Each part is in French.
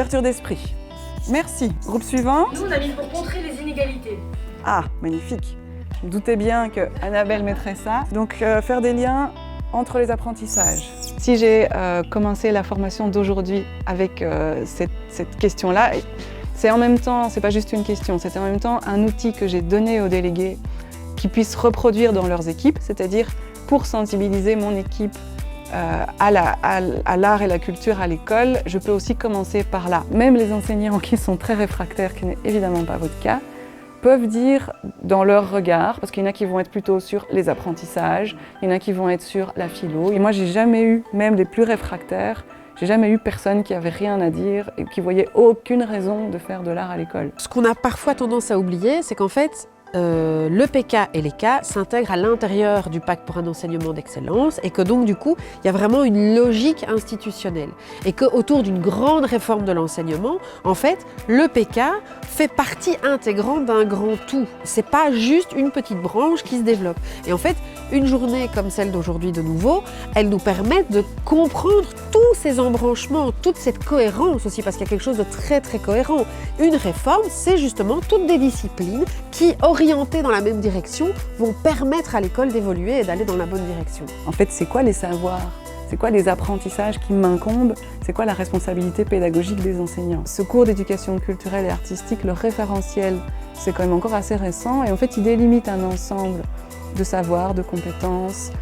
Ouverture d'esprit. Merci. Groupe suivant. Nous, on a mis pour contrer les inégalités. Ah, magnifique. Je me doutais bien que Annabelle mettrait ça. Donc, faire des liens entre les apprentissages. Si j'ai commencé la formation d'aujourd'hui avec cette question-là, c'est en même temps, c'est pas juste une question, c'est en même temps un outil que j'ai donné aux délégués qui puissent reproduire dans leurs équipes, c'est-à-dire pour sensibiliser mon équipe à l'art et la culture à l'école, je peux aussi commencer par là. Même les enseignants qui sont très réfractaires, qui n'est évidemment pas votre cas, peuvent dire dans leur regard, parce qu'il y en a qui vont être plutôt sur les apprentissages, il y en a qui vont être sur la philo. Et moi, j'ai jamais eu, même les plus réfractaires, j'ai jamais eu personne qui avait rien à dire et qui voyait aucune raison de faire de l'art à l'école. Ce qu'on a parfois tendance à oublier, c'est qu'en fait, le PK et les K s'intègrent à l'intérieur du pacte pour un enseignement d'excellence et que donc du coup, il y a vraiment une logique institutionnelle et qu'autour d'une grande réforme de l'enseignement, en fait, le PK fait partie intégrante d'un grand tout. C'est pas juste une petite branche qui se développe. Et en fait, une journée comme celle d'aujourd'hui de nouveau, elle nous permet de comprendre tous ces embranchements, toute cette cohérence aussi, parce qu'il y a quelque chose de très très cohérent. Une réforme, c'est justement toutes des disciplines qui, orientées dans la même direction, vont permettre à l'école d'évoluer et d'aller dans la bonne direction. En fait, c'est quoi les savoirs ? C'est quoi les apprentissages qui m'incombent ? C'est quoi la responsabilité pédagogique des enseignants ? Ce cours d'éducation culturelle et artistique, le référentiel, c'est quand même encore assez récent et en fait, il délimite un ensemble de savoirs, de compétences,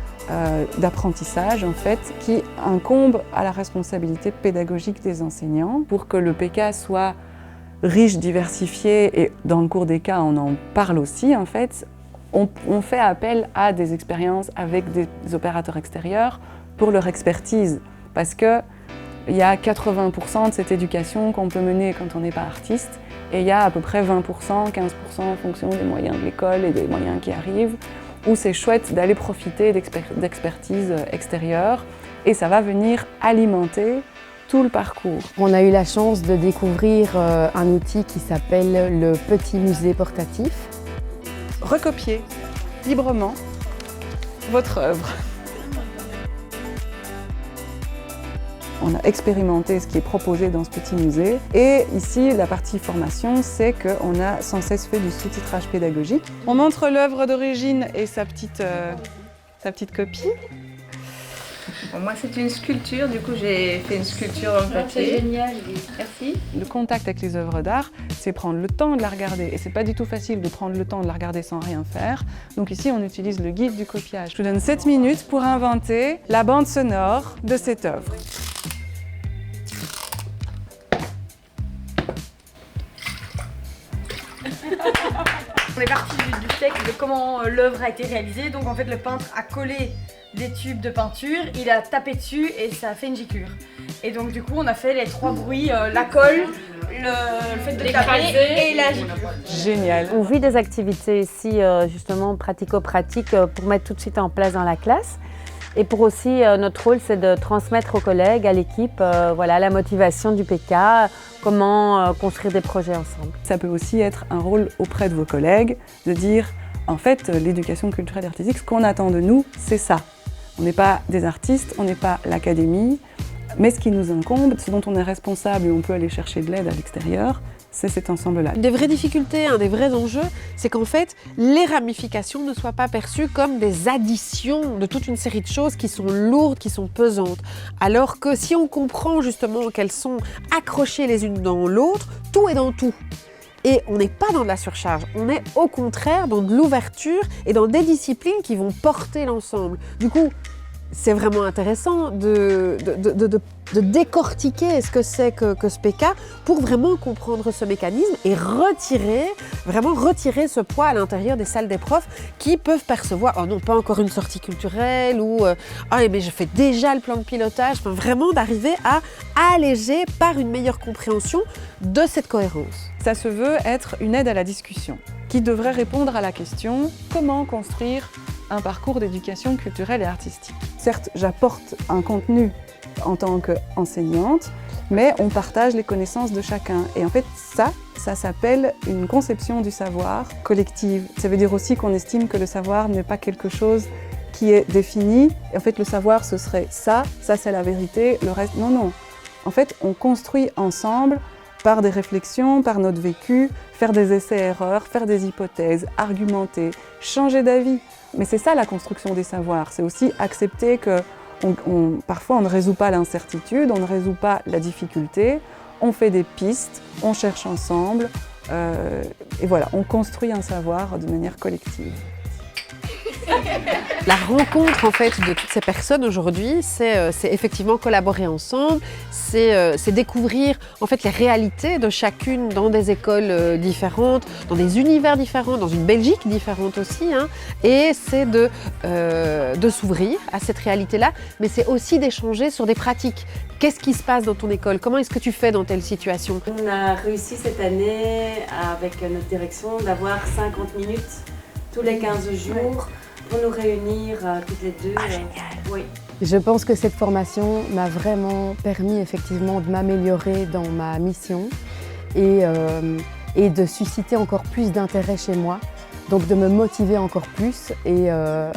d'apprentissage en fait, qui incombe à la responsabilité pédagogique des enseignants pour que le PK soit riche, diversifié et dans le cours des cas, on en parle aussi en fait. On fait appel à des expériences avec des opérateurs extérieurs pour leur expertise parce qu'il y a 80% de cette éducation qu'on peut mener quand on n'est pas artiste et il y a à peu près 20%, 15% en fonction des moyens de l'école et des moyens qui arrivent où c'est chouette d'aller profiter d'expertise extérieure et ça va venir alimenter tout le parcours. On a eu la chance de découvrir un outil qui s'appelle le Petit Musée Portatif. Recopiez librement votre œuvre. On a expérimenté ce qui est proposé dans ce petit musée. Et ici, la partie formation, c'est qu'on a sans cesse fait du sous-titrage pédagogique. On montre l'œuvre d'origine et sa petite copie. Bon, moi, c'est une sculpture, du coup, j'ai fait une sculpture en papier. C'est génial, merci. Le contact avec les œuvres d'art, c'est prendre le temps de la regarder. Et c'est pas du tout facile de prendre le temps de la regarder sans rien faire. Donc ici, on utilise le guide du copiage. Je vous donne 7 minutes pour inventer la bande sonore de cette œuvre. On est parti du texte de comment l'œuvre a été réalisée. Donc en fait, le peintre a collé des tubes de peinture, il a tapé dessus et ça a fait une giclure. Et donc du coup, on a fait les 3 bruits, la colle, le fait de taper et la giclure. Génial. On vit des activités ici, justement pratico-pratiques, pour mettre tout de suite en place dans la classe. Et pour aussi, notre rôle, c'est de transmettre aux collègues, à l'équipe, voilà, la motivation du PK, comment construire des projets ensemble. Ça peut aussi être un rôle auprès de vos collègues, de dire, en fait, l'éducation culturelle et artistique, ce qu'on attend de nous, c'est ça. On n'est pas des artistes, on n'est pas l'académie, mais ce qui nous incombe, ce dont on est responsable et on peut aller chercher de l'aide à l'extérieur, c'est cet ensemble-là. Une des vraies difficultés, un des vrais enjeux, c'est qu'en fait, les ramifications ne soient pas perçues comme des additions de toute une série de choses qui sont lourdes, qui sont pesantes. Alors que si on comprend justement qu'elles sont accrochées les unes dans l'autre, tout est dans tout. Et on n'est pas dans de la surcharge, on est au contraire dans de l'ouverture et dans des disciplines qui vont porter l'ensemble. Du coup, c'est vraiment intéressant de décortiquer ce que c'est que ce PK pour vraiment comprendre ce mécanisme et vraiment retirer ce poids à l'intérieur des salles des profs qui peuvent percevoir « Oh non, pas encore une sortie culturelle » ou « Ah, mais je fais déjà le plan de pilotage ». Enfin, vraiment d'arriver à alléger par une meilleure compréhension de cette cohérence. Ça se veut être une aide à la discussion qui devrait répondre à la question « Comment construire un parcours d'éducation culturelle et artistique ?» Certes, j'apporte un contenu en tant qu'enseignante, mais on partage les connaissances de chacun. Et en fait, ça s'appelle une conception du savoir collective. Ça veut dire aussi qu'on estime que le savoir n'est pas quelque chose qui est défini. Et en fait, le savoir, ce serait ça c'est la vérité, le reste, non. En fait, on construit ensemble par des réflexions, par notre vécu, faire des essais-erreurs, faire des hypothèses, argumenter, changer d'avis. Mais c'est ça la construction des savoirs, c'est aussi accepter que parfois on ne résout pas l'incertitude, on ne résout pas la difficulté, on fait des pistes, on cherche ensemble, et voilà, on construit un savoir de manière collective. La rencontre en fait de toutes ces personnes aujourd'hui, c'est effectivement collaborer ensemble, c'est découvrir en fait les réalités de chacune dans des écoles différentes, dans des univers différents, dans une Belgique différente aussi, hein, et c'est de s'ouvrir à cette réalité-là, mais c'est aussi d'échanger sur des pratiques. Qu'est-ce qui se passe dans ton école? Comment est-ce que tu fais dans telle situation? On a réussi cette année, avec notre direction, d'avoir 50 minutes tous les 15 jours pour nous réunir toutes les deux. Oui. Je pense que cette formation m'a vraiment permis effectivement de m'améliorer dans ma mission et de susciter encore plus d'intérêt chez moi, donc de me motiver encore plus et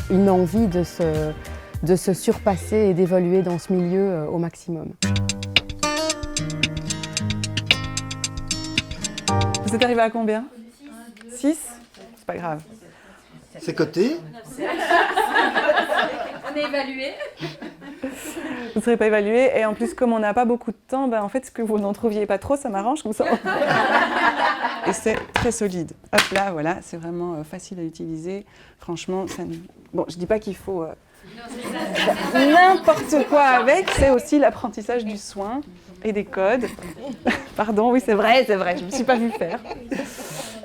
une envie de se surpasser et d'évoluer dans ce milieu au maximum. Vous êtes arrivé à combien? 6? C'est pas grave. C'est coté. On est évalué. Vous ne serez pas évalué et en plus comme on n'a pas beaucoup de temps, en fait ce que vous n'en trouviez pas trop, ça m'arrange comme ça. Et c'est très solide. Hop là, voilà, c'est vraiment facile à utiliser. Franchement, bon, je dis pas qu'il faut n'importe quoi avec, c'est aussi l'apprentissage du soin et des codes. Pardon, oui c'est vrai, je ne me suis pas vue faire.